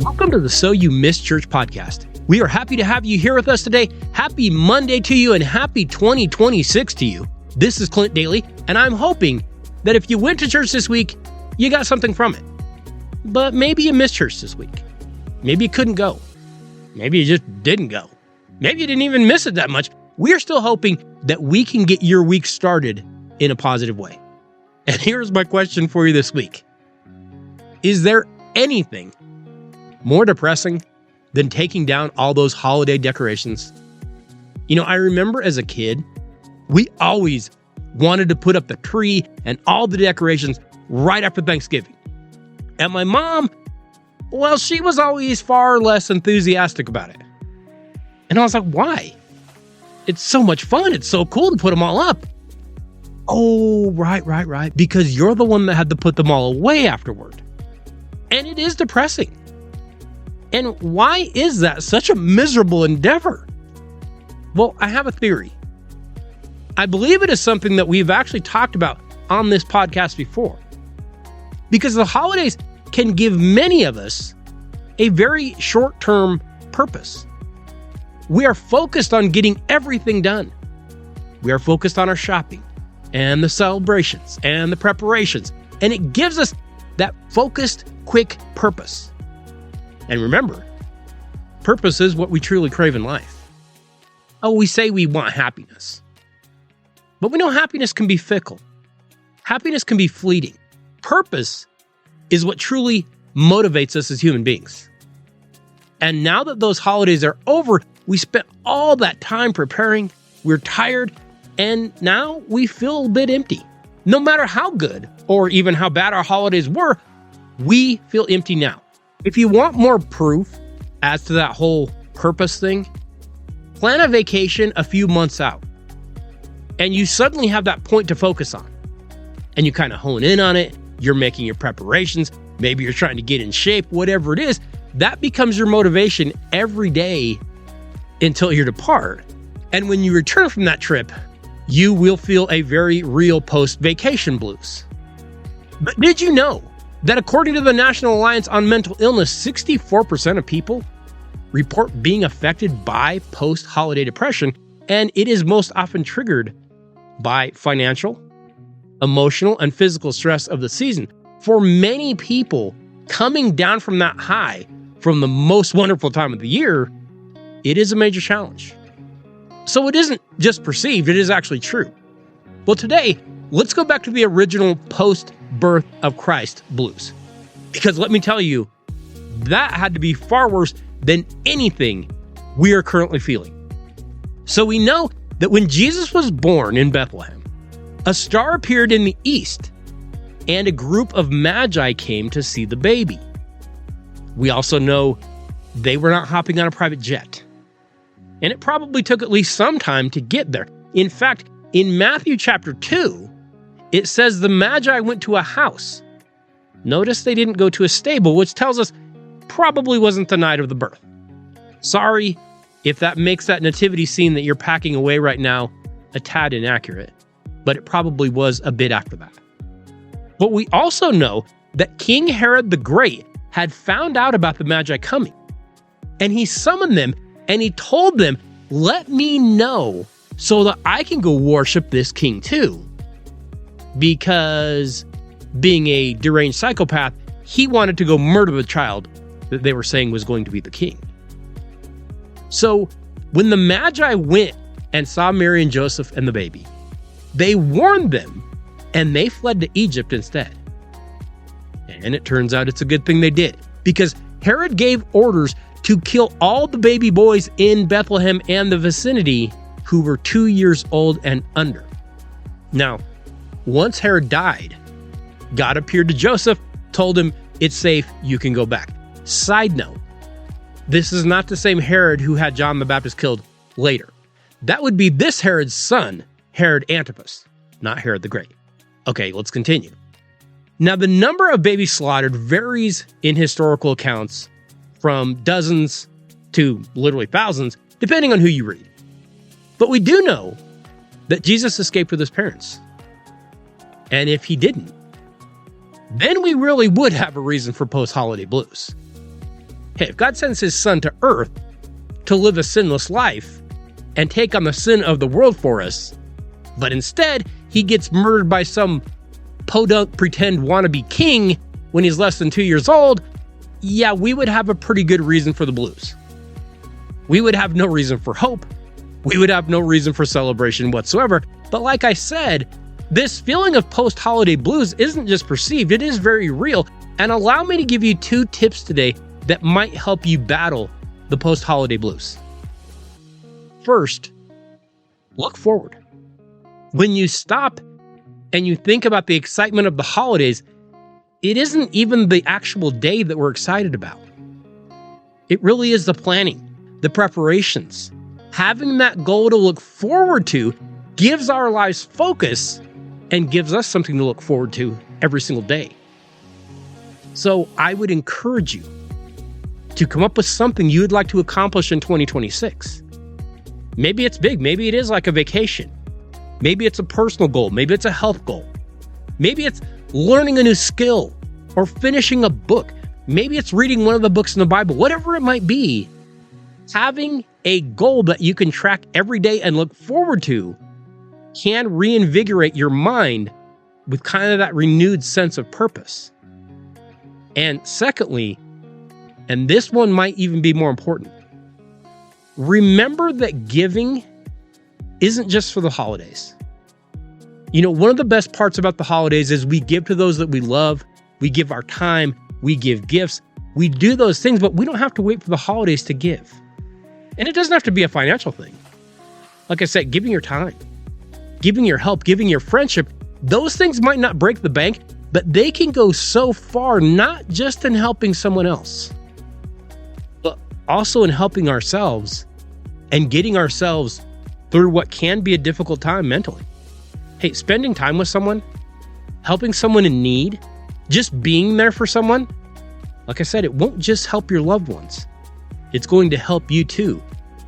Welcome to the So You Missed Church podcast. We are happy to have you here with us today. Happy Monday to you and happy 2026 to you. This is Clint Daly, and I'm hoping that if you went to church this week, you got something from it. But maybe you missed church this week. Maybe you couldn't go. Maybe you just didn't go. Maybe you didn't even miss it that much. We are still hoping that we can get your week started in a positive way. And here's my question for you this week. Is there anything more depressing than taking down all those holiday decorations? You know, I remember as a kid, we always wanted to put up the tree and all the decorations right after Thanksgiving. And my mom, well, she was always far less enthusiastic about it. And I was like, why? It's so much fun. It's so cool to put them all up. Oh, right. Because you're the one that had to put them all away afterward. And it is depressing. And why is that such a miserable endeavor? Well, I have a theory. I believe it is something that we've actually talked about on this podcast before. Because the holidays can give many of us a very short-term purpose. We are focused on getting everything done. We are focused on our shopping and the celebrations and the preparations. And it gives us that focused, quick purpose. And remember, purpose is what we truly crave in life. Oh, we say we want happiness. But we know happiness can be fickle. Happiness can be fleeting. Purpose is what truly motivates us as human beings. And now that those holidays are over, we spent all that time preparing, we're tired, and now we feel a bit empty. No matter how good or even how bad our holidays were, we feel empty now. If you want more proof as to that whole purpose thing, plan a vacation a few months out. And you suddenly have that point to focus on. And you kind of hone in on it. You're making your preparations. Maybe you're trying to get in shape, whatever it is. That becomes your motivation every day until you depart. And when you return from that trip, you will feel a very real post-vacation blues. But did you know that according to the National Alliance on Mental Illness, 64% of people report being affected by post-holiday depression, and it is most often triggered by financial, emotional, and physical stress of the season. For many people, coming down from that high, from the most wonderful time of the year, it is a major challenge. So it isn't just perceived, it is actually true. Well, today, let's go back to the original post-birth of Christ blues. Because let me tell you, that had to be far worse than anything we are currently feeling. So we know that when Jesus was born in Bethlehem, a star appeared in the east, and a group of magi came to see the baby. We also know they were not hopping on a private jet. And it probably took at least some time to get there. In fact, in Matthew chapter 2, it says the Magi went to a house. Notice they didn't go to a stable, which tells us probably wasn't the night of the birth. Sorry if that makes that nativity scene that you're packing away right now a tad inaccurate, but it probably was a bit after that. But we also know that King Herod the Great had found out about the Magi coming, and he summoned them and he told them, let me know so that I can go worship this king too. Because being a deranged psychopath, he wanted to go murder the child that they were saying was going to be the king. So when the Magi went and saw Mary and Joseph and the baby, they warned them and they fled to Egypt instead. And it turns out it's a good thing they did, because Herod gave orders to kill all the baby boys in Bethlehem and the vicinity who were 2 years old and under. Now, once Herod died, God appeared to Joseph, told him, it's safe, you can go back. Side note, this is not the same Herod who had John the Baptist killed later. That would be this Herod's son, Herod Antipas, not Herod the Great. Okay, let's continue. Now, the number of babies slaughtered varies in historical accounts from dozens to literally thousands, depending on who you read. But we do know that Jesus escaped with his parents. And if he didn't, then we really would have a reason for post-holiday blues. Hey, if God sends his son to earth to live a sinless life and take on the sin of the world for us, but instead he gets murdered by some podunk pretend wannabe king when he's less than 2 years old, yeah, we would have a pretty good reason for the blues. We would have no reason for hope. We would have no reason for celebration whatsoever. But like I said, this feeling of post-holiday blues isn't just perceived, it is very real. And allow me to give you 2 tips today that might help you battle the post-holiday blues. First, look forward. When you stop and you think about the excitement of the holidays, it isn't even the actual day that we're excited about. It really is the planning, the preparations. Having that goal to look forward to gives our lives focus and gives us something to look forward to every single day. So I would encourage you to come up with something you would like to accomplish in 2026. Maybe it's big. Maybe it is like a vacation. Maybe it's a personal goal. Maybe it's a health goal. Maybe it's learning a new skill or finishing a book. Maybe it's reading one of the books in the Bible. Whatever it might be, having a goal that you can track every day and look forward to can reinvigorate your mind with kind of that renewed sense of purpose. And secondly, and this one might even be more important, remember that giving isn't just for the holidays. You know, one of the best parts about the holidays is we give to those that we love, we give our time, we give gifts, we do those things, but we don't have to wait for the holidays to give. And it doesn't have to be a financial thing. Like I said, giving your time, giving your help, giving your friendship, those things might not break the bank, but they can go so far, not just in helping someone else, but also in helping ourselves and getting ourselves through what can be a difficult time mentally. Hey, spending time with someone, helping someone in need, just being there for someone, like I said, it won't just help your loved ones. It's going to help you too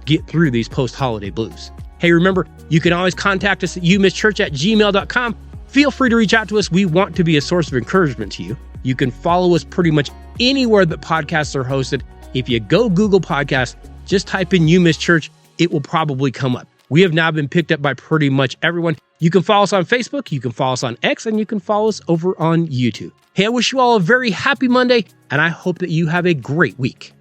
get through these post-holiday blues. Hey, remember, you can always contact us at youmisschurch@gmail.com. Feel free to reach out to us. We want to be a source of encouragement to you. You can follow us pretty much anywhere that podcasts are hosted. If you go Google Podcasts, just type in You Miss Church, it will probably come up. We have now been picked up by pretty much everyone. You can follow us on Facebook, you can follow us on X, and you can follow us over on YouTube. Hey, I wish you all a very happy Monday, and I hope that you have a great week.